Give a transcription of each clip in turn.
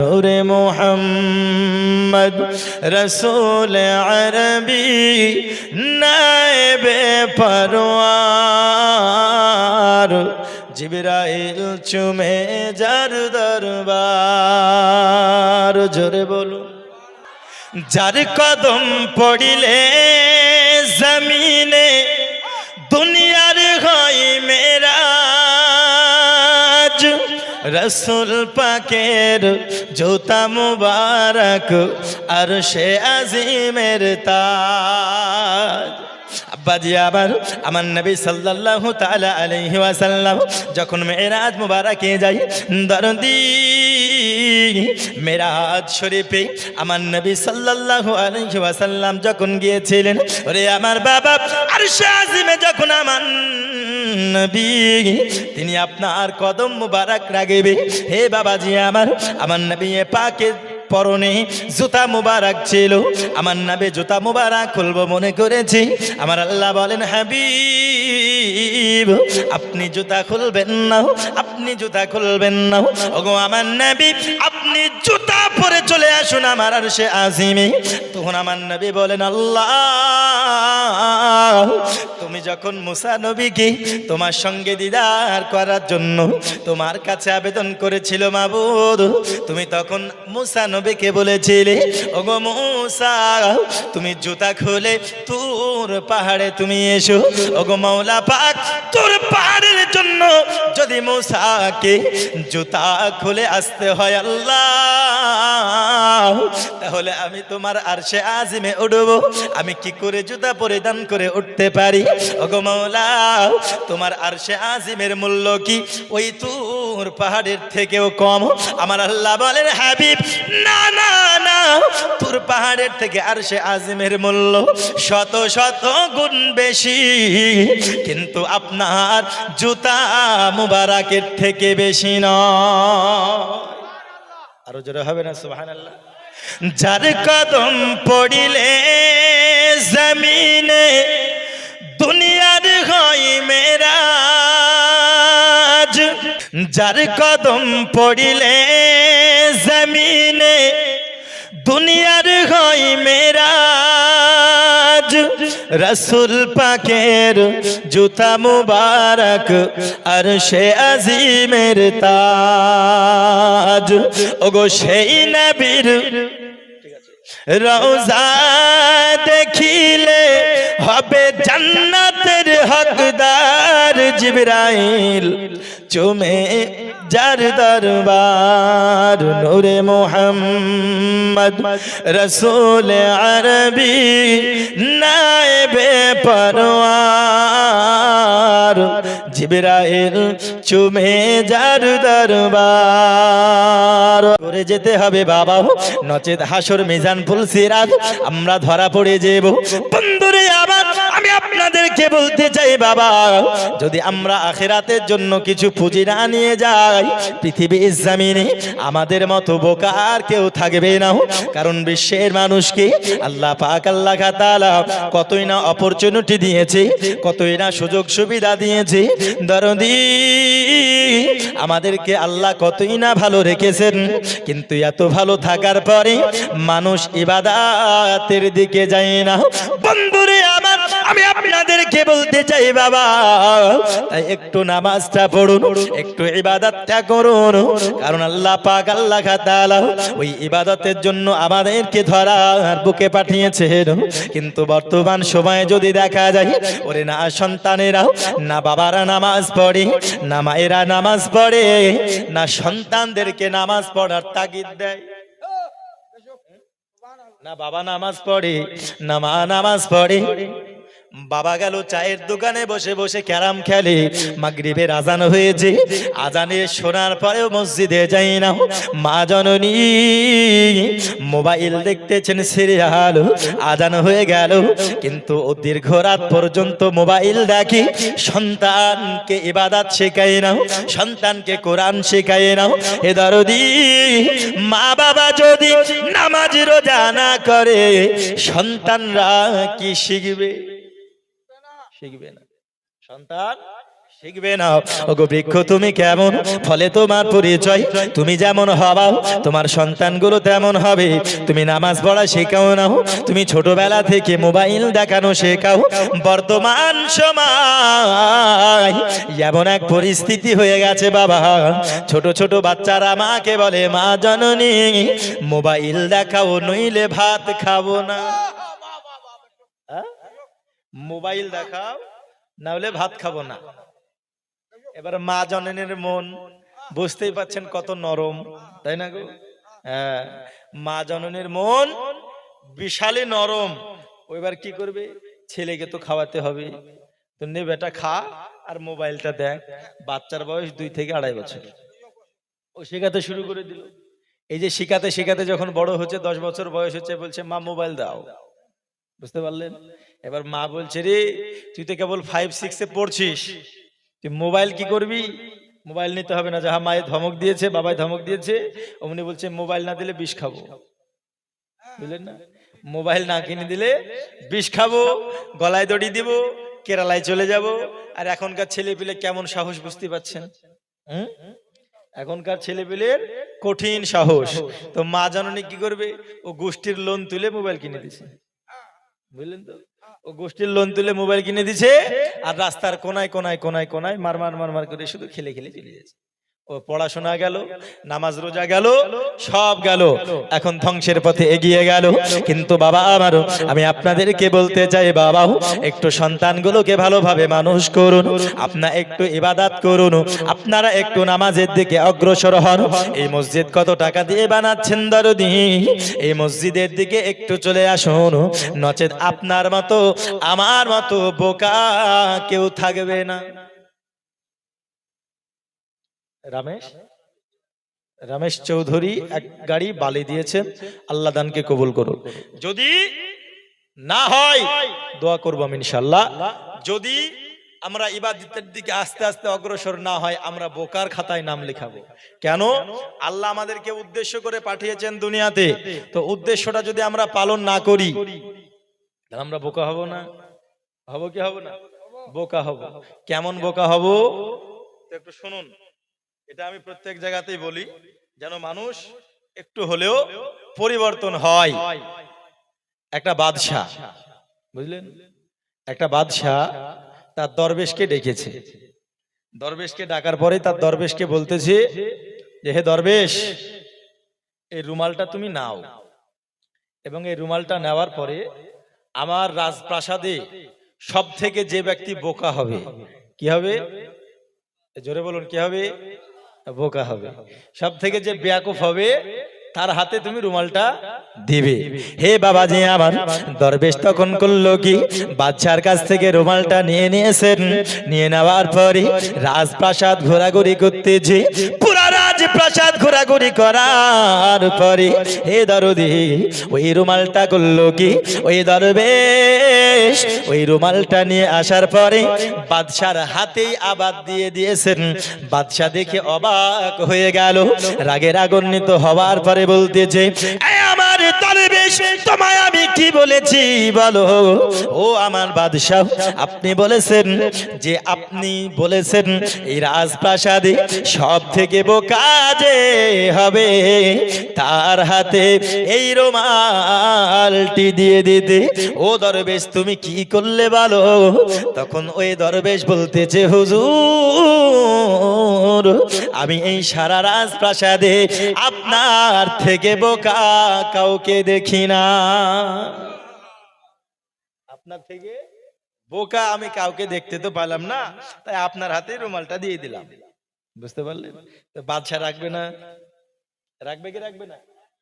নূরে মুহাম্মদ রসূল আরবি নায়েবে পরওয়ার জিবরাইল চুমে যার দরবার। জোরে বলুন। যার কদম পড়িলে জমিনে দুনিয়ার হয় মেরাজ, রসুল পাকের জুতা মুবারক আরশে আজিমের তাজ। আব্বাজি আমার নবী সাল্লাল্লাহু তাআলা আলাইহি ওয়াসাল্লাম যখন মেরাজ মুবারকে যায়, দরদি মেরাজ শরীফে আমার নবী সাল্লাল্লাহু আলাইহি ওয়াসাল্লাম যখন গিয়েছিলেন, ওরে আমার বাবা আরশে আজিমে যখন আমার নবী তিনি আপনার কদম মুবারক রাখবে, হে বাবাজি আমার নবী পাকের পরনে জুতা মুবারক ছিল। আমার নবী জুতা মুবারক খুলবো মনে করেছি, আমার আল্লাহ বলেন হাবিব আপনি জুতা খুলবেন না, আপনি জুতা খুলবেন না। ওগো আমার নবী আপনি জুতা পরে চলে আসুন আমার আরশে আজিমে। তখন আমার নবী বলেন আল্লাহ তুমি যখন মুসা নবীকে তোমার সঙ্গে দিদার করার জন্য তোমার কাছে আবেদন করেছিল মাবুদ, তুমি তখন মুসা নবীকে বলেছিলে ওগো মুসা তুমি জুতা খুলে তোর পাহাড়ে তুমি এসো। ওগো মাওলা পাক তোর পাহাড়ের জন্য যদি মুসাকে জুতা খুলে আসতে হয় আল্লাহ, তাহলে আমি তোমার আরশে আজিমে উঠবো, আমি কি করে জুতা পরিধান করে উঠতে পারি? ওগো মাওলা তোমার আরশে আজিমের মূল্য কি ওই তুর পাহাড়ের থেকেও কম? আমার আল্লাহ বলেন হাবিব না না না, তুর পাহাড়ের থেকে আরশে আজিমের মূল্য শত শত গুণ বেশি, কিন্তু আপনার জুতা মুবারকের থেকে বেশি নয়। আরো জোরে হবে না সুবহানাল্লাহ। যার কদম পড়িলে জমিনে দুনিয়ার হয় মেরাজ, যার কদম পড়িলে জমিনে দুনিয়ার হয় মেরাজ, রসুল পাকের জুতা মুবারক আরশে আজিমের তাজ। ওগো সেই নবীর রওজা দেখিলে হবে জান্নাতের হকদার, জিবরাইল চুমে যার দরবার। নূরে মুহাম্মদ রসূল আরবি নায়েবে পরওয়ার জিবরাইল চুমে যার দরবার। করে যেতে হবে বাবা, নচেত হাসর মিজান ফুলসিরাত আমরা ধরা পড়ে যাব। বন্ধুরে আবার আমি আপনাদেরকে বলতে চাই বাবা, যদি আমরা আখিরাতের জন্য কিছু পুঁজি না নিয়ে যাই, পৃথিবীর জমিনে আমাদের মতো বোকা আর কেউ থাকবে না। কারণ বিশ্বের মানুষকে আল্লাহ পাক আল্লাহ তাআলা কতই না অপরচুনিটি দিয়েছে, কতই না সুযোগ সুবিধা দিয়েছে। দরদি আমাদেরকে আল্লাহ কতই না ভালো রেখেছেন, কিন্তু এত ভালো থাকার পরে মানুষ ইবাদতের দিকে যায় না। বন্ধুরে আমার আমি আপনাদেরকে বলতে চাই বাবা, তাই একটু নামাজটা পড়ুন, একটু ইবাদতটা করুন, কারণ আল্লাহ পাক আল্লাহ তাআলা ওই ইবাদতের জন্য আমাদেরকে ধরার বুকে পাঠিয়েছেন। কিন্তু বর্তমান সময়ে যদি দেখা যায়, ওরে না সন্তানেরা না বাবারা নামাজ পড়ে, না মায়েরা নামাজ পড়ে, না সন্তানদেরকে নামাজ পড়ার তাগিদ দেয়। না বাবা নামাজ পড়ে, না মা নামাজ পড়ে। বাবা গেল চায়ের দোকানে বসে বসে ক্যারাম খেলে, মাগরিবের আজান হয়েছে, আজানে শোনার পরেও মসজিদে যাই না। মা জননী মোবাইল দেখতেছেন সিরিয়াল, আজান হয়ে গেল কিন্তু ও দীর্ঘ রাত পর্যন্ত মোবাইল দেখে। সন্তানকে ইবাদত শেখায় না, সন্তানকে কোরআন শেখায় না। এ দরদি মা বাবা যদি নামাজ রোজা না করে, সন্তানরা কি শিখবে? শিখবে না। সন্তান শিখবে না। ওগো বৃক্ষ তুমি কেমন, ফলে তোমার পরিচয়। তুমি যেমন হবাও তোমার সন্তানগুলো তেমন হবে। তুমি নামাজ পড়া শেখাও না, তুমি ছোটবেলা থেকে মোবাইল দেখানো শেখাও। বর্তমান সময় এমন এক পরিস্থিতি হয়ে গেছে বাবা, ছোট ছোট বাচ্চারা মাকে বলে মা জননী মোবাইল দেখাও নইলে ভাত খাবো না। মোবাইল দেখাও না হলে ভাত খাবো না। এবার মা জননীর মন বুঝতেই পাচ্ছেন কত নরম, তাই না গো? হ্যাঁ, মা জননীর মন বিশালে নরম। ওইবার কি করবে, ছেলেকে তো খাওয়াতে হবে, তো নে বেটা খা আর মোবাইলটা দেখ। বাচ্চার বয়স 2 থেকে 2.5 বছর। ও শেখাতে শুরু করে দিল। এই যে শিখাতে শিখাতে যখন বড় হচ্ছে, 10 বছর বয়স হচ্ছে, বলছে মা মোবাইল দাও। বুঝতে পারলেন? এবার মা বলছে রে তুই তো কেবল 5-6 পড়ছিস, তুই মোবাইল কি করবি? মোবাইল নিতে হবে না, যাহা মায়ের ধমক দিয়েছে, বাবাই ধমক দিয়েছে, অমনি বলছে মোবাইল না দিলে বিষ খাবো। বুঝলেন না? মোবাইল না কিনে দিলে বিষ খাবো, গলায় দড়ি দিব, কেরালায় চলে যাব। আর এখনকার ছেলে পিলে কেমন সাহস বুঝতে পাচ্ছেন? এখনকার ছেলে পিলের কঠিন সাহস। তো মা জননী কি করবে, ও গোষ্ঠীর লোন তুলে মোবাইল কিনে দিছে। বুঝলেন তো? ও গোষ্ঠীর লোন তুলে মোবাইল কিনে দিছে, আর রাস্তার কোনায় কোনায় কোনায় কোনায় মার মার মার মার করে শুধু খেলে খেলে চলে যাচ্ছে। ও পড়াশোনা গেল, নামাজ রোজা গেল, সব গেল, এখন ধ্বংসের পথে এগিয়ে গেল। কিন্তু বাবা আমারও, আমি আপনাদেরকে বলতে চাই বাবা, একটু সন্তানগুলোকে ভালোভাবে মানুষ করুন, আপনারা একটু ইবাদত করুন, আপনারা একটু নামাজের দিকে অগ্রসর হন। এই মসজিদ কত টাকা দিয়ে বানাচ্ছেন দরদি, এই মসজিদের দিকে একটু চলে আসুন, নচেত আপনার মতো আমার মতো বোকা কেউ থাকবে না। রমেশ চৌধুরী এক গাড়ি বালি দিয়েছেন, আল্লাহ দানকে কবুল করুন। যদি না হয় দোয়া করব আমি ইনশাআল্লাহ। যদি আমরা ইবাদতের দিকে আস্তে আস্তে অগ্রসর না হয়, আমরা বোকার খাতায় নাম লেখাবো। কেন? আল্লাহ আমাদেরকে উদ্দেশ্য করে পাঠিয়েছেন দুনিয়াতে, তো উদ্দেশ্যটা যদি আমরা পালন না করি তাহলে আমরা বোকা হব না? হব কি হব না? বোকা হব। কেমন বোকা হব একটু শুনুন। এটা আমি প্রত্যেক জায়গাতেই বলি, যেন মানুষ একটু হলেও পরিবর্তন হয়। একটা বাদশা, বুঝলেন, একটা বাদশা তার দরবেশকে ডেকেছে। দরবেশকে ডাকার পরে তার দরবেশকে বলতেছে যে হে দরবেশ, এই রুমালটা তুমি নাও, এবং এই রুমালটা নেওয়ার পরে আমার রাজপ্রাসাদে সব থেকে যে ব্যক্তি বোকা হবে, কি হবে? জোরে বলুন, কি হবে? বোকা হবে। সব থেকে যে বেয়াকুফ হবে তার হাতে তুমি রুমালটা দিবে। হে বাবাজি আমার, দরবেশ তখন করলো কি, বাদশার কাছ থেকে রুমালটা নিয়ে নিয়েছেন। নিয়ে নেওয়ার পরে রাজপ্রাসাদ ঘোরাঘুরি করতেছে। পুরা রাজপ্রাসাদ ঘোরাঘুরি করার পরে হে দরদি, ওই রুমালটা করলো কি, ওই দরবেশ ওই রুমালটা নিয়ে আসার পরে বাদশার হাতেই আবার দিয়ে দিয়েছেন। বাদশা দেখে অবাক হয়ে গেল, রাগে রাগান্বিত হওয়ার পরে বলতেছে, আমার দরবেশ তোমায় আমি কি বলেছি বলো? ও আমার বাদশাহ, আপনি বলেছেন যে, আপনি বলেছেন এই রাজপ্রাসাদে সব থেকে বোকা যে হবে তার হাতে এই রুমালটি দিয়ে দিতে। ও দরবেশ তুমি কি করলে বলো? তখন ওই দরবেশ বলতেছে, হুজুর আমি এই সারা রাজপ্রাসাদে আপনার থেকে বোকা কাউকে দেখি না। আপনার থেকে বোকা আমি কাউকে দেখতে তো পেলাম না, তাই আপনার হাতে রুমালটা দিয়ে দিলাম। বুঝতে পারলেন? তো বাদশা রাখবে না? রাখবে কি রাখবে না?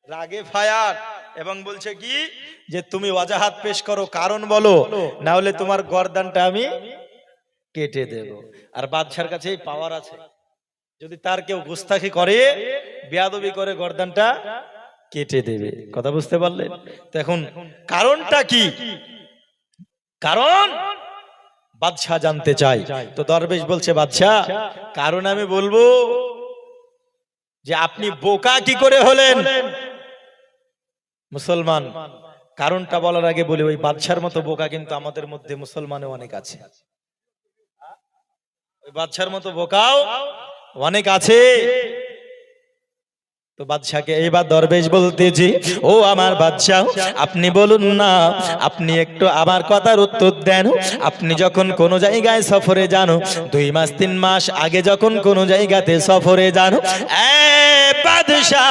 রাগে ফায়ার, এবং বলছে কি যে তুমি ওয়াজাহাত পেশ করো, কারণ বলো, না হলে তোমার গর্দানটা আমি কেটে দেব। আর বাদশার কাছে এই পাওয়ার আছে, যদি তার কেউ গুস্তাখি করে, বেয়াদবি করে, গর্দানটা কেটে দেবে। কথা বুঝতে পারলেন? তো এখন কারণটা কি? কারণ বাদশা জানতে চাই। তো দরবেশ বলছে, বাদশা কারণ আমি বলবো যে আপনি বোকা কি করে হলেন। মুসলমান, কারণটা বলার আগে বলি, ওই বাদশার মতো বোকা কিন্তু আমাদের মধ্যে মুসলমানে অনেক আছে। ওই বাদশার মতো বোকাও অনেক আছে। তো বাদশাকে এইবার দরবেশ বলতেছি, ও আমার বাদশা, আপনি বলুন না, আপনি একটু আমার কথার উত্তর দেন। আপনি যখন কোন জায়গায় সফরে যান, 2 মাস 3 মাস আগে যখন কোন জায়গাতে সফরে যান, বাদশাহ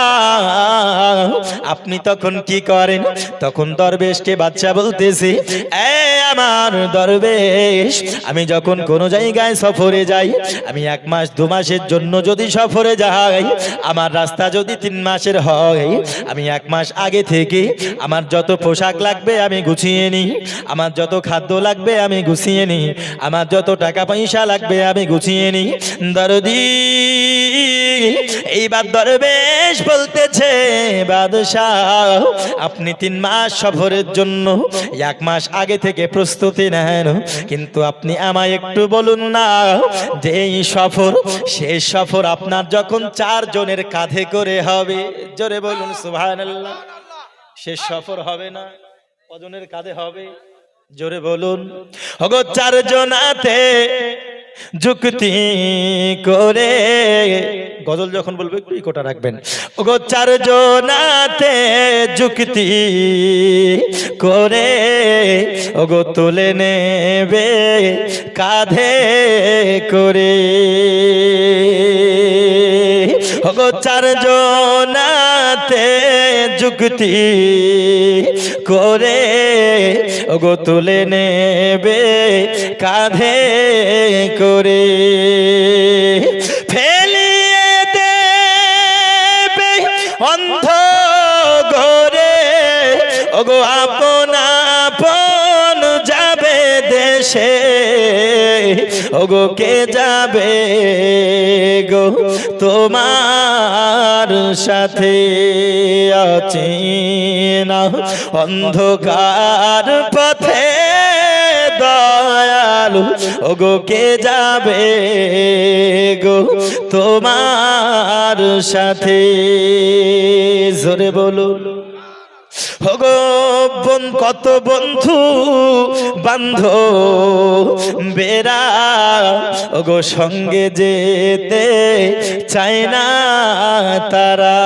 আপনি তখন কি করেন? তখন দরবেশকে বাদশা বলতেছি, আমার দরবেশ, আমি যখন কোন জায়গায় সফরে যাই, আমি 1 মাস 2 মাসের জন্য যদি সফরে যাই, আমার রাস্তা যদি 3 মাসের হয়, আমি 1 মাস আগে থেকে আমার যত পোশাক লাগবে আমি গুছিয়ে নিই, আমার যত খাদ্য লাগবে আমি গুছিয়ে নিই, আমার যত টাকা পয়সা লাগবে আমি গুছিয়ে নিই। দরদি এইবার দরবেশ বলতেছে, বাদশাহ আপনি 3 মাস সফরের জন্য 1 মাস আগে থেকে প্রস্তুতি নেন, কিন্তু আপনি আমায় একটু বলুন না, যে এই সফর, শেষ সফর আপনার যখন 4 জনের কাঁধে করে হবে, জোরে বলুন সুবহানাল্লাহ, শেষ সফর হবে না, কজনের কাঁধে হবে? জোরে বলুন। ওগো 4 জনাতে যুক্তি করে, গজল যখন বলবো একটু ইকোটা রাখবেন। ওগো 4 জনাতে যুক্তি করে, ওগো তুলে নেবে কাঁধে করে, ওগো 4 জনাতে যুক্তি করে, ওগো তুলে নেবে কাঁধে করে, ফেলিয়ে দেবে অন্ধ ঘরে, ওগো আপন আপন যাবে দেশে, ওগো কে যাবে গো তোমার সাথে, অচেনা অন্ধকার পথে দয়ালু, ওগো কে যাবে গো তোমার সাথে, জোরে বলুন। ওগো কত বন্ধু বান্ধবেরা, ওগো সঙ্গে যেতে চায় না তারা,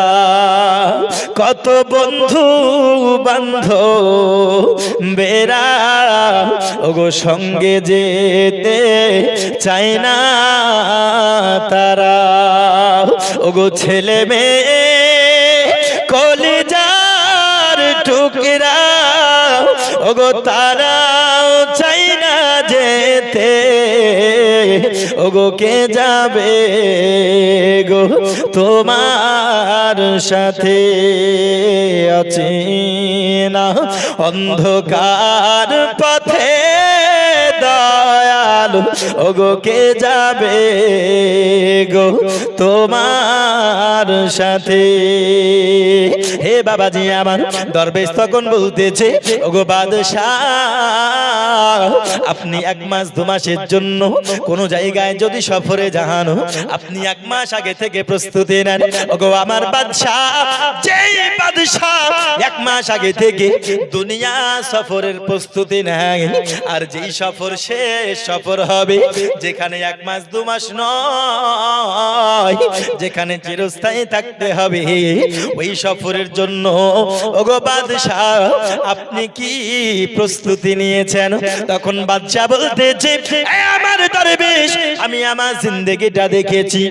কত বন্ধু বান্ধবেরা, ওগো সঙ্গে যেতে চায় না তারা, ওগো ছেলে মেয়ে কলিজার টুকরা, ওগো তারাও চাই না যেতে, ওগো কে যাবে গো তোমার সাথে, অচেনা অন্ধকার পথে দয়ালু, ওগো কে যাবে গো তোমার সাথে। হে বাবাজি আমার, দরবেশ তখন বলতেছে, ওগো বাদশাহ আপনি 1 মাস 2 মাসের জন্য কোন জায়গায় যদি সফরে যান, আপনি 1 মাস আগে থেকে প্রস্তুতি নেন। ওগো আমার বাদশাহ, যেই বাদশাহ 1 মাস আগে থেকে দুনিয়া সফরের প্রস্তুতি নেয়, আর যেই সফর শেষ সফর হবে, যেখানে 1 মাস 2 মাস নয়, যেখানে চিরস্থায়ী থাকতে হবে, ওই সফরের জন্য ওগো বাদশাহ আপনি কি প্রস্তুতি নিয়েছেন? তখন বাদশাহ বলতেছে, আমার দরবেশ, আমি আমার জিন্দেগিটা দেখেছি,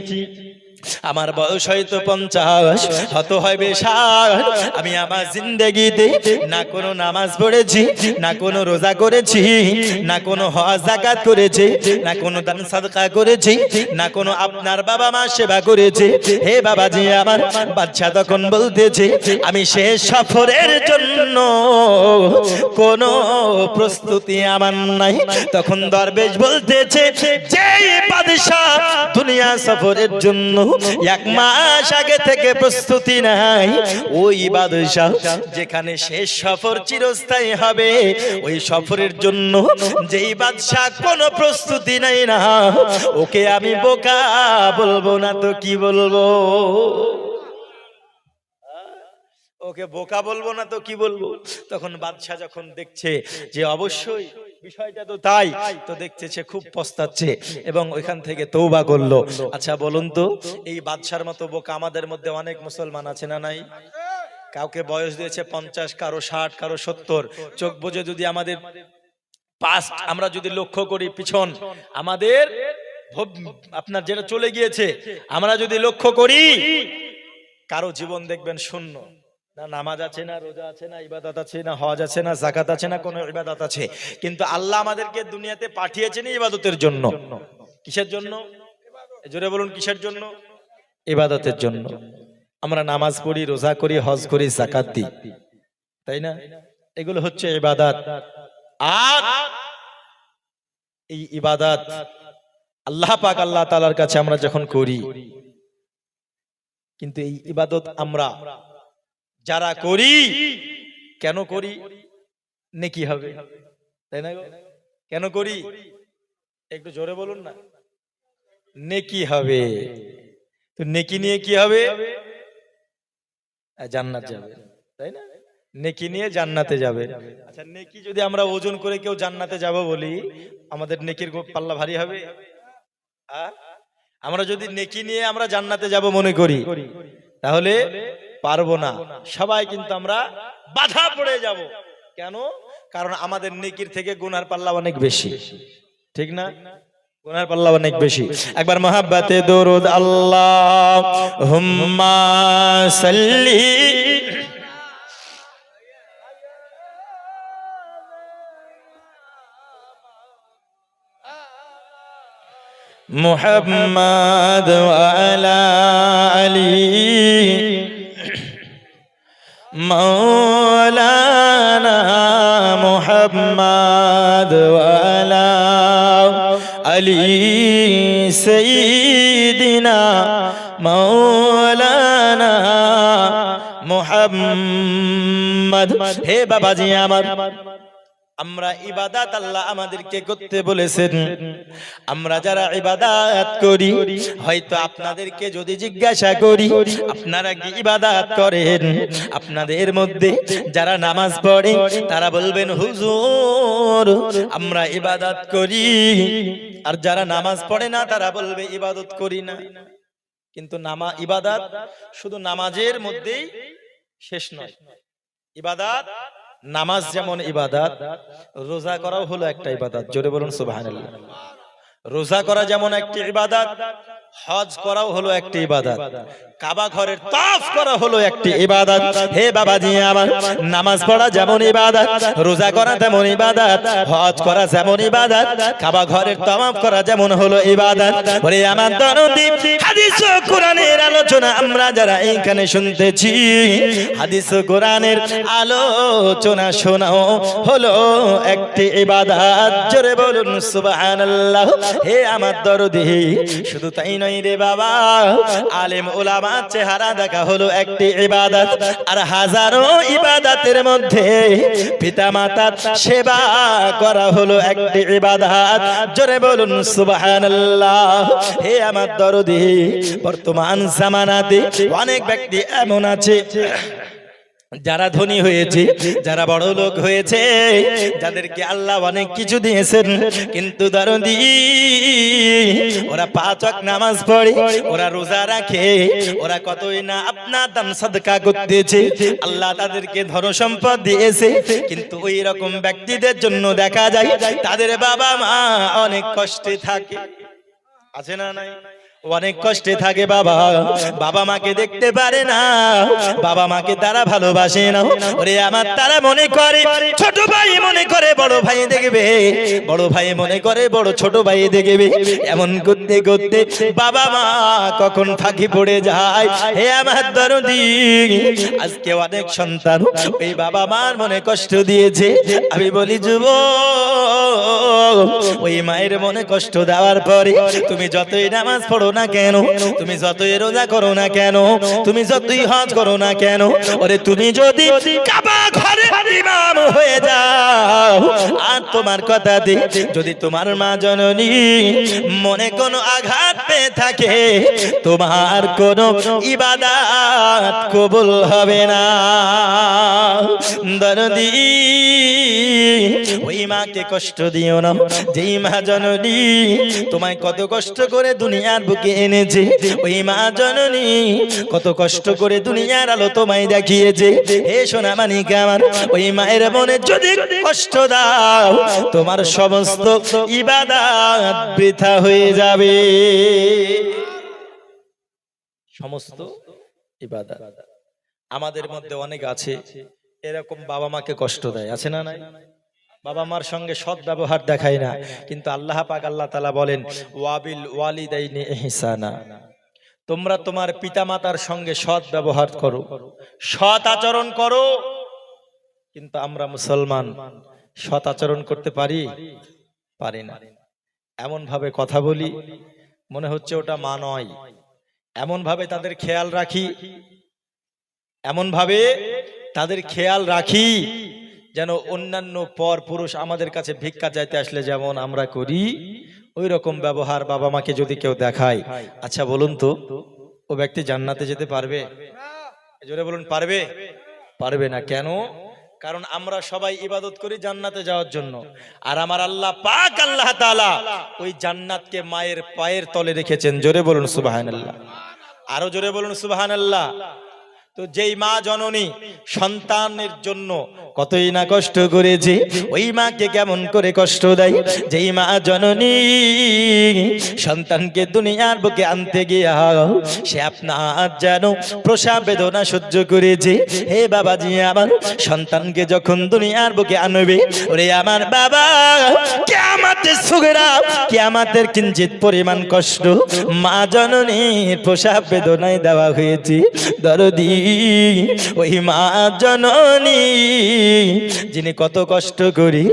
আমার বয়স হয়তো 50, হয়তো হবে 60, আমি আমার জিন্দেগিতে না কোনো নামাজ পড়েছি, না কোনো রোজা করেছি, না কোনো হজ যাকাত করেছি, না কোনো দান সাদকা করেছি, না কোনো আপনার বাবা মা সেবা করেছি। হে বাবাজি আমার, বাদশা তখন বলতেছে, আমি শেষ সফরের জন্য কোনো প্রস্তুতি আমার নাই। তখন দরবেশ বলতেছে, যেই বাদশা দুনিয়া সফরের জন্য 1 মাস আগে থেকে প্রস্তুতি নাই, ওই বাদশাহ যেখানে শেষ সফর চিরস্থায়ী হবে, ওই সফরের জন্য যেই বাদশাহ কোনো প্রস্তুতি নাই না, ওকে আমি বোকা বলবো না তো কি বলবো? ওকে বোকা বলবো না তো কি বলবো? তখন বাদশাহ যখন দেখছে যে অবশ্যই বিষয়টা তো তাই। তো দেখছে সে খুব পস্তাচ্ছে এবং ওইখান থেকে তওবা করলো। আচ্ছা বলুন তো, এই বাদশার মতো বোকা আমাদের মধ্যে অনেক মুসলমান আছে না নাই? কাউকে বয়স দিয়েছে 50, কারো 60, কারো 70। চোখ বুজে যদি আমাদের পাস্ট আমরা যদি লক্ষ্য করি, পিছন আমাদের আপনার যেটা চলে গিয়েছে আমরা যদি লক্ষ্য করি, কারো জীবন দেখবেন শূন্য। না নামাজ আছে, না রোজা আছে, না ইবাদত আছে, না হজ আছে, না যাকাত আছে, না কোনো ইবাদত আছে। কিন্তু আল্লাহ আমাদেরকে দুনিয়াতে পাঠিয়েছেন ইবাদতের জন্য। কিসের জন্য? জোরে বলুন, কিসের জন্য? ইবাদতের জন্য। আমরা নামাজ পড়ি, রোজা করি, হজ করি, যাকাত দিই, তাই না? এগুলো হচ্ছে ইবাদত। আর এই ইবাদত আল্লাহ পাক আল্লাহ তাআলার কাছে আমরা যখন করি, কিন্তু এই ইবাদত আমরা যারা করি, কেন করি? নেকি হবে, তাই না? কেন করি একটু জোরে বলুন না। নেকি হবে। তো নেকি নিয়ে কি হবে? জান্নাত যাবে, তাই না? নেকি নিয়ে জান্নাতে যাবে। আচ্ছা, নেকি যদি আমরা ওজন করে কেউ জান্নাতে যাব বলি, আমাদের নেকির পাল্লা ভারী হবে? আমরা যদি নেকি নিয়ে আমরা জান্নাতে যাব মনে করি, তাহলে পারবো না। সবাই কিন্তু আমরা বাধা পড়ে যাব। কেন? কারণ আমাদের নেকির থেকে গুনার পাল্লা অনেক বেশি, ঠিক না? গুনার পাল্লা অনেক বেশি। একবার মহাব্বতে দরুদ আল্লাহুম্মা সাল্লি মুহাম্মাদ ওয়া আলা আলি মাওলানা মুহাম্মাদ ওয়া আলা আলি সাইয়্যিদিনা মাওলানা মুহাম্মদ। হে বাবাজি আমার, আমরা ইবাদত আল্লাহ আমাদেরকে করতে বলেছেন। আমরা যারা ইবাদত করি, হয়তো আপনাদেরকে যদি জিজ্ঞাসা করি আপনারা কি ইবাদত করেন, আপনাদের মধ্যে যারা নামাজ পড়ে তারা বলবেন হুজুর আমরা ইবাদত করি। আর যারা নামাজ পড়ে না তারা বলবে ইবাদত করি না। কিন্তু ইবাদত শুধু নামাজের মধ্যেই শেষ নয়। ইবাদত, নামাজ যেমন ইবাদত, রোজা করাও হলো একটা ইবাদত। জোরে বলুন সুবহানাল্লাহ। রোজা করা যেমন একটি ইবাদত, হজ করাও হলো একটি ইবাদত, কাবা ঘরের তাওয়াফ করা হলো একটি ইবাদত। হে বাবাজি আমার, নামাজ পড়া যেমন ইবাদত, রোজা করা তেমন ইবাদত, হজ করা যেমন ইবাদত, কাবা ঘরের তাওয়াফ করা যেমন হলো ইবাদত। ওরে আমার দরদি, হাদিস ও কোরআনের আলোচনা আমরা যারা এইখানে শুনতেছি, হাদিস ও কোরআনের আলোচনা শোনাও হলো একটি ইবাদত। জোরে বলুন সুবহানাল্লাহ। হে আমার দরদি, শুধু তাই নয় রে বাবা, আলেম ওলামা চেহারা দেখা হলো একটি ইবাদত। আর হাজারো ইবাদতের মধ্যে পিতামাতার সেবা করা হলো একটি ইবাদত। জোরে বলুন সুবহানাল্লাহ। হে আমার দরদি, বর্তমান জামানাতে অনেক ব্যক্তি এমন আছে যারা ধনী হয়েছে, যারা বড় লোক হয়েছে, যাদেরকে আল্লাহ অনেক কিছু দিয়েছেন, কিন্তু দরদি ওরা 5 ওয়াক্ত নামাজ পড়ে, ওরা রোজা রাখে, ওরা কতই না আপনার দান সাদকা করতেছে, আল্লাহ তাদেরকে ধন সম্পদ দিয়েছে, কিন্তু ওই রকম ব্যক্তিদের জন্য দেখা যায় তাদের বাবা মা অনেক কষ্টে থাকে। আছে না নাই? অনেক কষ্টে থাকে বাবা, বাবা মাকে দেখতে পারে না, বাবা মাকে তারা ভালোবাসে না। ওরে আমার, তারা মনে করে ছোট ভাই মনে করে বড় ভাই দেখবে, বড় ভাই মনে করে বড় ছোট ভাই দেখবে। এমন করতে করতে বাবা মা কখন ফাঁকি পড়ে যায়। হে আমার দরদি, আজকে অনেক সন্তান ওই বাবা মার মনে কষ্ট দিয়েছে। আমি বলি যুবক, ওই মায়ের মনে কষ্ট দেওয়ার পরে তুমি যতই নামাজ পড়ো না কেন, তুমি যতই রোজা করো না কেন, তুমি যতই হজ করো না কেন, ওরে তুমি যদি কাবা ঘরের ইমাম হয়ে যাও, আর তোমার কথাতে যদি তোমার মা জননী মনে কোনো আঘাত পেয়ে থাকে, তোমার কোনো ইবাদত কবুল হবে না। দরদি ওই মাকে কষ্ট দিও না, যেই মা জননী তোমায় কত কষ্ট করে দুনিয়ার বুকে এনেছে, ওই মা জননী কত কষ্ট করে দুনিয়ার আলো তোমায় দেখিয়েছে। হে সোনা মানিক আমার, ওই মায়ের মনে যদি কষ্ট দাও তোমার সমস্ত ইবাদত বৃথা হয়ে যাবে, সমস্ত ইবাদত। আমাদের মধ্যে অনেক আছে এরকম বাবা মাকে কষ্ট দেয়, আছে না নাই? বাবা মার সঙ্গে সৎ ব্যবহার দেখায় না, কিন্তু আল্লাহ পাক আল্লাহ তাআলা বলেন ওয়াবিল ওয়ালিদাইনি ইহসানা, তোমরা তোমার পিতামাতার সঙ্গে সৎ ব্যবহার করো, সৎ আচরণ করো। কিন্তু আমরা মুসলমান সৎ আচরণ করতে পারি না। এমন ভাবে কথা বলি মনে হচ্ছে ওটা মা নয়, এমন ভাবে তাদের খেয়াল রাখি, এমন ভাবে তাদের খেয়াল রাখি যেন অন্যান্য পর পুরুষ আমাদের কাছে ভিক্ষা চাইতে আসলে যেমন আমরা করি ওই রকম ব্যবহার বাবা মাকে যদি কেউ দেখায়, আচ্ছা বলুন তো ও ব্যক্তি জান্নাতে যেতে পারবে? জোরে বলুন, পারবে? পারবে না। কেন? কারণ আমরা সবাই ইবাদত করি জান্নাতে যাওয়ার জন্য, আর আমার আল্লাহ পাক আল্লাহ তাআলা ওই জান্নাতকে মায়ের পায়ের তলে রেখেছেন। জোরে বলুন সুবহানাল্লাহ, আরো জোরে বলুন সুবহানাল্লাহ। তো যেই মা জননী সন্তানের জন্য কতই না কষ্ট করেছে, ওই মাকে কেমন করে কষ্ট দেয়? যেই মা জননী সন্তানকে দুনিয়ার বুকে আনতে গিয়া সে আপনার যেন প্রসব বেদনা সহ্য করেছে। হে বাবাজি, আমার সন্তানকে যখন দুনিয়ার বুকে আনবে, ওরে আমার বাবা, কিয়ামতের সুগরা, কিয়ামতের কিঞ্চিত পরিমাণ কষ্ট মা জননীর প্রসব বেদনায় দেওয়া হয়েছে। দরদি ওই মা জননী যিনি কত কষ্ট করি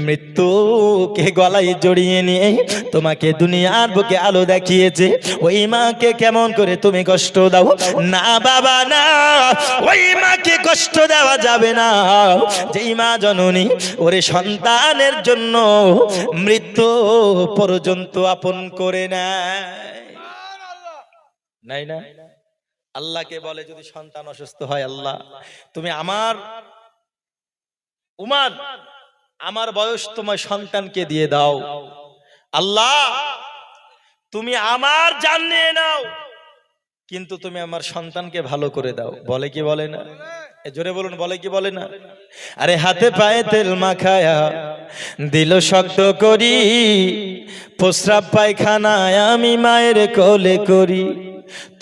মৃত্যুকে গলায় জড়িয়ে নিয়ে তোমাকে দুনিয়ার বুকে আলো দেখিয়েছে, ওই মাকে কেমন করে তুমি কষ্ট দাও? না বাবা না, ওই মাকে কষ্ট দেওয়া যাবে না যেই মা জননী ওরে সন্তানের জন্য মৃত্যু পর্যন্ত আপন করে নেয়। নাই না? আল্লাহকে বলে যদি সন্তান অসুস্থ হয়, আল্লাহ তুমি আমার উমার আমার বয়স তোমার সন্তানকে দিয়ে দাও, আল্লাহ তুমি আমার জান নিয়ে নাও, কিন্তু তুমি আমার সন্তানকে ভালো করে দাও। বলে কি বলে না? জোরে বলুন, বলে কি বলে না? আরে হাতে পায়ে তেল মাখায়া দিল শক্ত করি, প্রস্রাব পায়খানায় আমি মায়ের কোলে করি,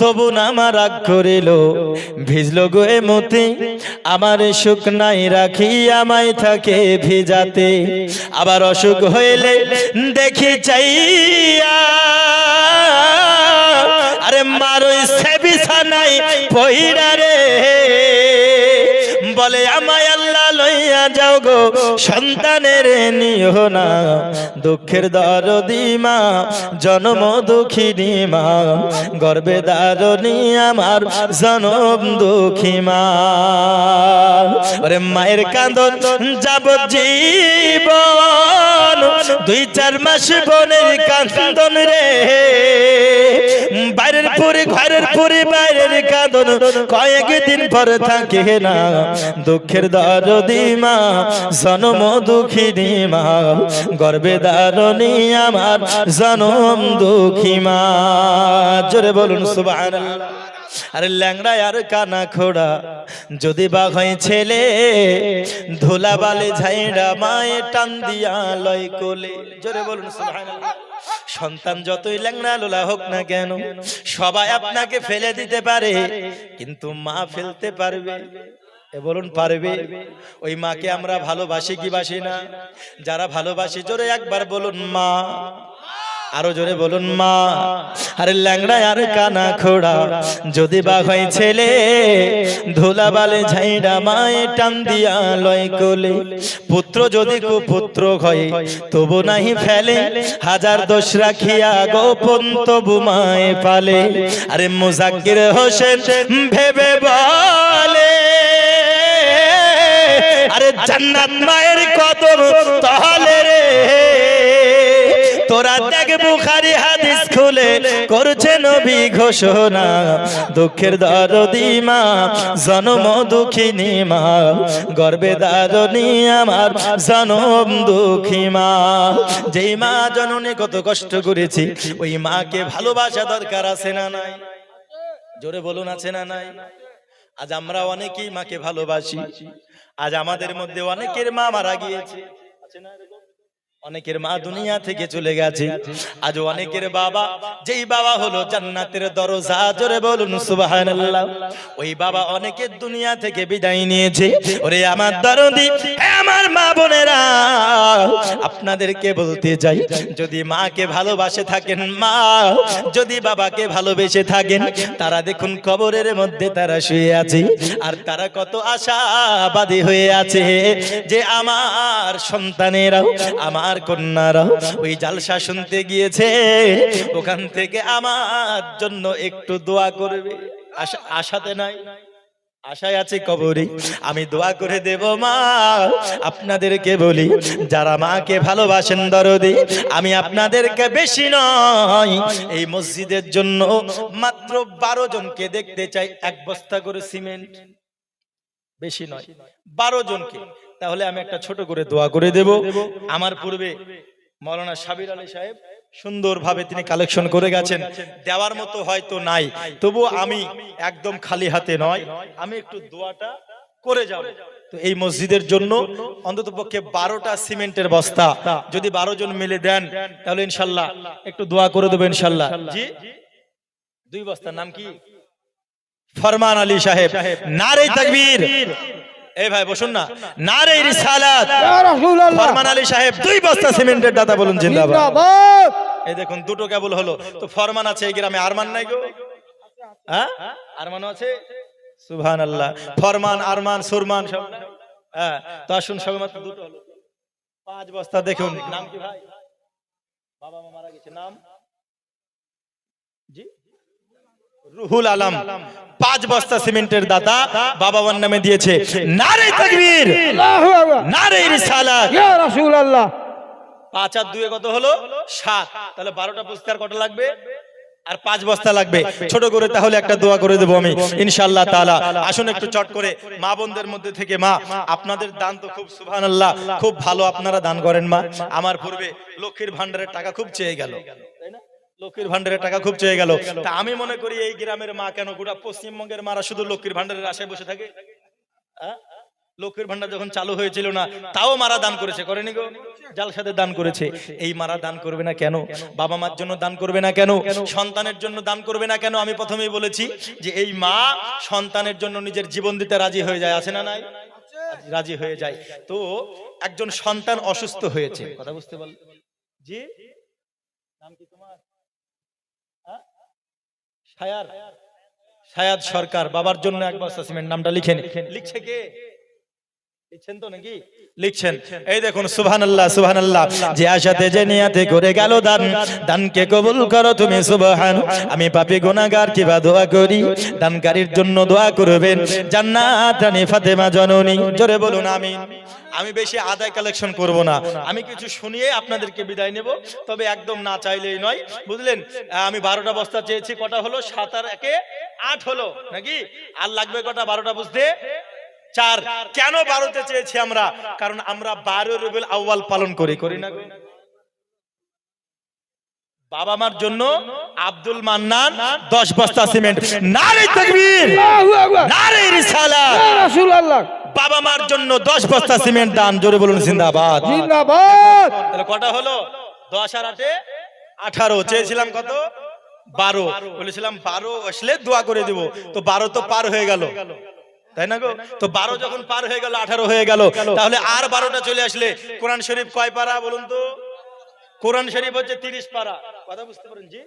তবু না আমার রাগ করিল ভিজলো গোয়ে মতে, আমার সুখ নাই রাখি আমায় থাকে ভিজাতে, আবার অসুখ হইলে দেখি চাইয়া আরে মারই সে বিছানায় পইরা রে, বলে আমায় আল্লাহ লইয়া যাও গো সন্তানের নিও না, দুঃখের দরদি মা জন্ম দুঃখিনী মা, গর্বে দারণী আমার জনম দুঃখী মা। ওরে মায়ের কাঁদন যাবজ্জীবন, 2-4 মাস বোনের কাঁদন রে, বাইরের পুরি ঘরের পুরি বাইরের কাঁদন কয়েকদিন পর থাকে না, দুঃখের দরদি মা জনম দুঃখিনী মা, গর্বে দারণী আমার জনম দুঃখী মা। জোরে বলুন সুবহানাল্লাহ। আরে ল্যাংড়া আর কানা খোড়া যদি বা হয় ছেলে, ধুলা বালে ঝাইড়া মায়ে টান দিয়া লয় কোলে। জোরে বলুন সুবহানাল্লাহ। সন্তান যতই ল্যাংড়া লোলা হোক না কেন, সবাই আপনাকে ফেলে দিতে পারে, কিন্তু মা ফেলতে পারবে? বলুন পারবে? ওই মাকে আমরা ভালোবাসি কি বাসি না? যারা ভালোবাসি জোরে একবার বলুন মা, আরো জোরে বলুন মা। আরে ল্যাংড়া আর কানা খোড়া যদি বা হয় ছেলে, ধুলা বালে ঝাইড়া মায়ে টান দিয়া লয় কোলে, পুত্র যদি কুপুত্র হয় তবু নাহি ফেলে, হাজার দোষ রাখিয়া গোপন তবু মায়ে পালে। আরে মুজাক্কির হোসেন ভেবে বলে, আরে জান্নাত মায়ের কদম তলে রে, তোরা দেখ বুখারী হাদিস খুলে করছে নবী ঘোষণা, দুঃখের দরদি মা জনম দুঃখিনী মা, গর্বে দারণী আমার জনম দুঃখী মা। যেই মা জননী কত কষ্ট করেছি, ওই মাকে ভালোবাসা দরকার আছে না নাই? জোরে বলুন, আছে না নাই? আজ আমরা অনেকেই মাকে ভালোবাসি, আজ আমাদের মধ্যে অনেকের মা মারা গিয়েছে, আছে না? অনেকের মা দুনিয়া থেকে চলে গেছে। আজ অনেকের বাবা, যেই বাবা হলো জান্নাতের দরজা, জোরে বলুন সুবহানাল্লাহ, ওই বাবা অনেকের দুনিয়া থেকে বিদায় নিয়েছে। ওরে আমার দরদি, আমার মা বোনেরা, আপনাদেরকে বলতে চাই, যদি মাকে ভালোবাসে থাকেন, মা যদি বাবাকে ভালোবেসে থাকেন, তারা দেখুন কবরের মধ্যে তারা শুয়ে আছে, আর তারা কত আশাবাদী হয়ে আছে যে আমার সন্তানেরাও, আমার কন্যারা ওই জালসা শুনতে গিয়েছে, ওখান থেকে আমার জন্য একটু দোয়া করবে। আশাতে নাই, আশায় আছে কবরে, আমি দোয়া করে দেব মা। আপনাদেরকে বলি, যারা মাকে ভালোবাসেন দরদি, আমি আপনাদেরকে বেশি নয়, এই মসজিদের জন্য মাত্র 12 জনকে দেখতে চাই, 1 বস্তা করে সিমেন্ট, বেশি নয়, 12 জনকে। তাহলে আমি একটা ছোট করে দোয়া করে দেব। আমার পূর্বে মাওলানা সাবির আলী সাহেব সুন্দরভাবে তিনি কালেকশন করে গেছেন, দেওয়ার মতো হয়তো নাই, তবু আমি একদম খালি হাতে নয়, আমি একটু দোয়াটা করে যাব। তো এই মসজিদের জন্য অন্তত পক্ষে 12টা সিমেন্টের বস্তা যদি 12 জন মিলে দেন, তাহলে ইনশাল্লাহ একটু দোয়া করে দেবো ইনশাল্লাহ। জি, 2 বস্তার নাম কি? ফরমান আলী সাহেব। নারে তাকবীর। এই ভাই বসুন না। নারে রিসালাত। ইয়া রাসূলুল্লাহ। ফরমান আলী সাহেব 2 বস্তা সিমেন্টের দাতা বলুন জিন্দাবাদ। এই দেখুন দুটো কেবল হলো, তো ফরমান আছে এই গ্রামে, আরমান নাই গো? হ্যাঁ, আরমানও আছে। সুবহানাল্লাহ। ফরমান, আরমান, সুরমান সব, হ্যাঁ। তো আসুন সবে মাত্র দুটো হলো, 5 বস্তা। দেখুন নাম কি ভাই? বাবা মা মারা গেছে, নাম? জি, রুহুল আলম। 5 বস্তা সিমেন্টের দাতা বাবা মার নামে দিয়েছে। নারে তাকবীর, আল্লাহু আকবার, নারে রিসালাত, ইয়া রাসূলুল্লাহ। 5 আর 2 কত হলো? 7। তাহলে 12টা বস্তার কত লাগবে? আর 5 বস্তা লাগবে। ছোট করে তাহলে একটা দোয়া করে দেব আমি ইনশাআল্লাহ তাআলা। আসুন একটু চট করে মা বোনদের মধ্যে থেকে, মা আপনাদের দান তো খুব সুবহানাল্লাহ, খুব ভালো আপনারা দান করেন মা। আমার পূর্বে লক্ষ্মীর ভান্ডারের টাকা খুব চেয়ে গেল, তাই না? লক্ষ্মীর ভান্ডারের টাকা খুব চেয়ে গেল। তা আমি মনে করি এই গ্রামের মা কেন, গোটা পশ্চিমবঙ্গের মারা শুধু লক্ষ্মীর ভান্ডারের আশায় বসে থাকে? লক্ষ্মীর ভান্ডার যখন চালু হয়েছিল না, তাও মারা দান করেছে, করেনি গো? জালসাতে দান করেছে। এই মারা দান করবে না কেন? বাবা মার জন্য দান করবে না কেন? সন্তানের জন্য দান করবে না কেন? আমি প্রথমেই বলেছি যে এই মা সন্তানের জন্য নিজের জীবন দিতে রাজি হয়ে যায়, আছে না নাই? রাজি হয়ে যায়। তো একজন সন্তান অসুস্থ হয়েছে, কথা বুঝতে পারলেন? জি, নাম কি তোমার? শায়াদ সরকার। বাবার জন্য 1 বস্তা সিমেন্ট। নামটা লিখেন। লিখছে কে? লিখছেন তো নাকি? লিখছেন। এই দেখুন সুবহানাল্লাহ, সুবহানাল্লাহ। যে আশাতে যে নিয়াতে করে গেল দান, দানকে কবুল করো তুমি সুবহান। আমি পাপী গুনাহগার কিবা দোয়া করি, দানকারীর জন্য দোয়া করবেন জান্নাত রানী ফাতেমা জননী। জোরে বলুন আমিন। আমি বেশি আদায় কালেকশন করব না, আমি কিছু শুনিয়ে আপনাদেরকে বিদায় নেব। তবে একদম না চাইলেই নয়, বুঝলেন? আমি 12টা বস্তা চেয়েছি, কটা হলো? 7 আর 1 8 হলো নাকি? আর লাগবে কটা? 12টা বুঝতে 4। কেন 12তে চেয়েছি আমরা? কারণ আমরা 12 রবিউল আউয়াল পালন করি, করি না? বাবা মার জন্য আব্দুল মান্নান 10 বস্তা সিমেন্ট। নারে তাকবীর, আল্লাহু আকবার, নারে রিসালাত, ইয়া রাসূলুল্লাহ। বাবা মার জন্য 10 বস্তা সিমেন্ট দান। জোরে বলুন জিন্দাবাদ, জিন্দাবাদ। তাহলে কটা হলো? 10 আর 8 18। চেয়েছিলাম কত? 12। বলেছিলাম 12 আসলে দোয়া করে দেব। তো 12 তো পার হয়ে গেল, তাই না গো? তো 12 যখন পার হয়ে গেল, 18 হয়ে গেল, তাহলে আর 12টা চলে আসলে কোরআন শরীফ কয় পারা বলুন তো? কোরআন শরীফ হচ্ছে 30 পারা। কথা বুঝতে পারেন? জি।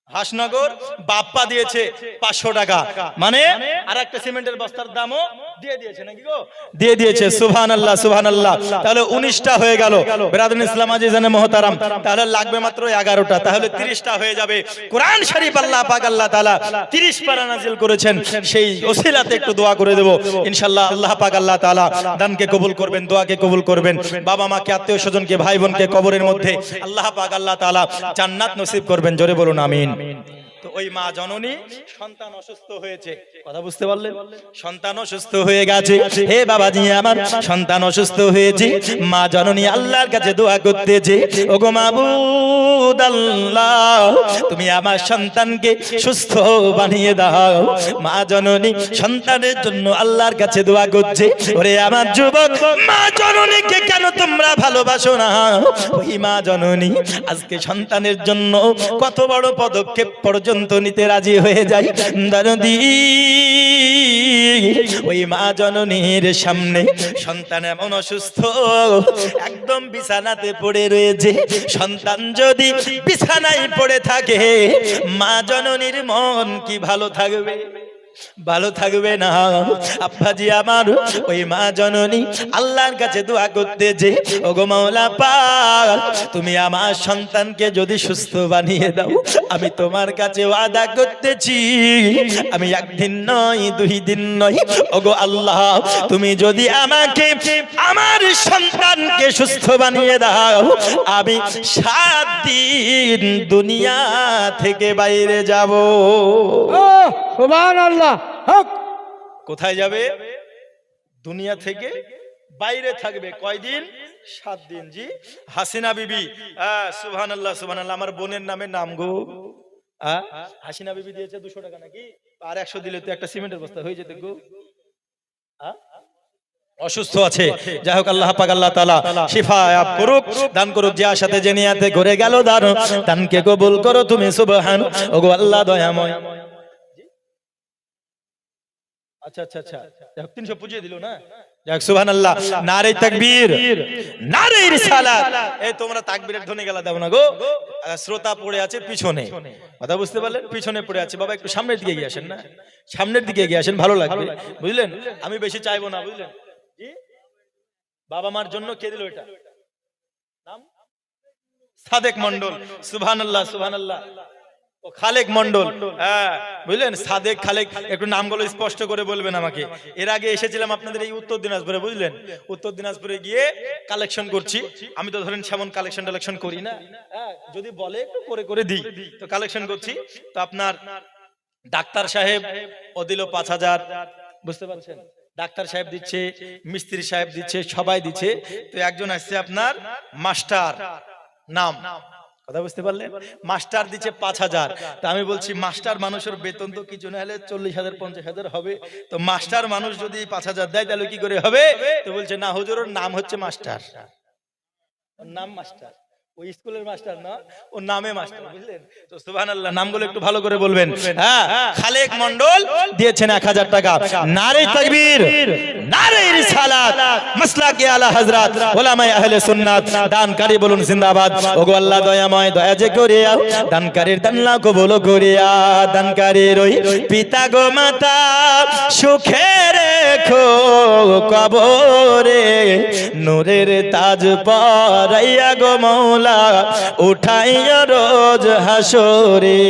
হাসনগর বাপ্পা দিয়েছে 500 টাকা, মানে আর একটা সিমেন্টের বস্তার দামও দিয়ে দিয়েছে নাকি গো? দিয়ে দিয়েছে। সুবহানাল্লাহ সুবহানাল্লাহ। তাহলে 19টা হয়ে গেল ব্রাদার ইসলাম আজিজানে মুহতারাম। তাহলে লাগবে মাত্র 11টা, তাহলে 30টা হয়ে যাবে। কোরআন শরীফ আল্লাহ পাক আল্লাহ তাআলা 30 পারা নাজিল করেছেন, সেই ওসিলাতে একটু দোয়া করে দেব ইনশাআল্লাহ। আল্লাহ পাক আল্লাহ তাআলা দানকে কবুল করবেন, দোয়াকে কবুল করবেন, বাবা মাকে আত্মীয় স্বজনকে ভাই বোনকে কবরের মধ্যে আল্লাহ পাক আল্লাহ তাআলা জান্নাত নসিব করবেন, জোরে বলুন আমিন। তো ওই মা জননী সন্তান অসুস্থ হয়েছে, কথা বুঝতে পারলেন? সন্তান অসুস্থ হয়ে গেছে, হে বাবাজি আমার সন্তান অসুস্থ হয়েছে, মা জননী আল্লাহর কাছে দোয়া করতেছে, ওগো মাবুদ আল্লাহ তুমি আমার সন্তানকে সুস্থ বানিয়ে দাও। মা জননী সন্তানের জন্য আল্লাহর কাছে দোয়া করছে। ওরে আমার যুবক, মা জননীকে কেন তোমরা ভালোবাসো না? ওই মা জননী আজকে সন্তানের জন্য কত বড় পদক্ষেপ পর্যন্ত নিতে রাজি হয়ে যায়। দরদি ওই মা জননীর সামনে সন্তান এমন অসুস্থ, একদম বিছানাতে পড়ে রয়েছে। সন্তান যদি বিছানায় পড়ে থাকে, মা জননীর মন কি ভালো থাকবে? ভালো থাকবে না। আব্বাজি আমার ওই মা জননী আল্লাহর কাছে দোয়া করতেছে, ওগো মাওলা পাক তুমি আমার সন্তানকে যদি সুস্থ বানিয়ে দাও, আমি তোমার কাছে ওয়াদা করতেছি আমি একদিন নয় 2 দিন নয়, ওগো আল্লাহ তুমি যদি আমাকে আমার সন্তানকে সুস্থ বানিয়ে দাও, আমি 7 দিন দুনিয়া থেকে বাইরে যাব। সুবহানাল্লাহ। হক। কোথায় যাবে? দুনিয়া থেকে বাইরে থাকবে। কয়দিন? 7 দিন। জি হাসিনা বিবি, সুবহানাল্লাহ সুবহানাল্লাহ। আমার বোনের নামে নাম গো। হাসিনা বিবি দিয়েছে 200 টাকা নাকি? আর 100 দিলে তো একটা সিমেন্টের বস্তা হয়ে যেত গো। অসুস্থ আছে, যাই হোক আল্লাহ পাক আল্লাহ তাআলা শিফা আপ করুক, দান করুক। যে আশাতে যে নিয়াতে ঘুরে গেল দানকে কবুল করো তুমি সুবহান। ওগো আল্লাহ দয়াময়। আচ্ছা আচ্ছা আচ্ছা 300 পুজিয়ে দিল না? যাক সুবহানাল্লাহ। নারে তাকবীর, নারে রিসালাত। এই তোমরা তাকবীরের ধ্বনি গলা দাও না গো। শ্রোতা পড়ে আছে পিছনে, কথা বুঝতে পারলেন? পিছনে পড়ে আছে। বাবা একটু সামনের দিকে এগিয়ে আসেন না, সামনের দিকে এগিয়ে আসেন, ভালো লাগবে বুঝলেন? আমি বেশি চাইবো না বুঝলেন? জি বাবা মার জন্য কে দিল এটা? নাম সাদেক মন্ডল। সুবহানাল্লাহ সুবহানাল্লাহ। ও খালেক মন্ডল, হ্যাঁ বুঝলেন? সাদেক খালেক, একটু নামগুলো স্পষ্ট করে বলবেন আমাকে। এর আগে এসেছিলাম আপনাদের এই উত্তর দিনাজপুরে বুঝলেন? উত্তর দিনাজপুরে গিয়ে কালেকশন করছি। আমি তো ধরেন সেমন কালেকশন করি না, যদি বলে একটু করে করে দিই, তো কালেকশন করছি। তো আপনার ডাক্তার সাহেব ও দিল 5000, বুঝতে পারছেন? ডাক্তার সাহেব দিচ্ছে, মিস্ত্রি সাহেব দিচ্ছে, সবাই দিচ্ছে। তো একজন আসছে আপনার মাস্টার নাম, কথা বুঝতে পারলেন? মাস্টার দিচ্ছে 5000। তা আমি বলছি মাস্টার মানুষের বেতন তো কিছু না হলে 40,000 50,000 হবে, তো মাস্টার মানুষ যদি 5000 দেয় তাহলে কি করে হবে? তো বলছে না হুজুর, ওর নাম হচ্ছে মাস্টার, ওর নাম মাস্টার, ওই স্কুলের মাস্টার না, ওর নামে মাস্টার, বুঝলেন? তো সুবহানাল্লাহ, নামগুলো একটু ভালো করে বলবেন। হ্যাঁ, খালেক মন্ডল দিয়েছেন 1000 টাকা। নারে তাকবীর, নারে রিসালাত, মাসলাকে আলা হযরত উলামায়ে আহলে সুন্নাত। দানকারী বলুন জিন্দাবাদ। ওগো আল্লাহ দয়াময়, দয়া যে করিয়া দানকারীর দানলা কবুল করিয়া, দানকারীর ওই পিতা গো মাতা সুখে রেখো কবরে, নূরের তাজ পরাইয়া গো মৌলা উঠাইয়া রোজ হাসরে।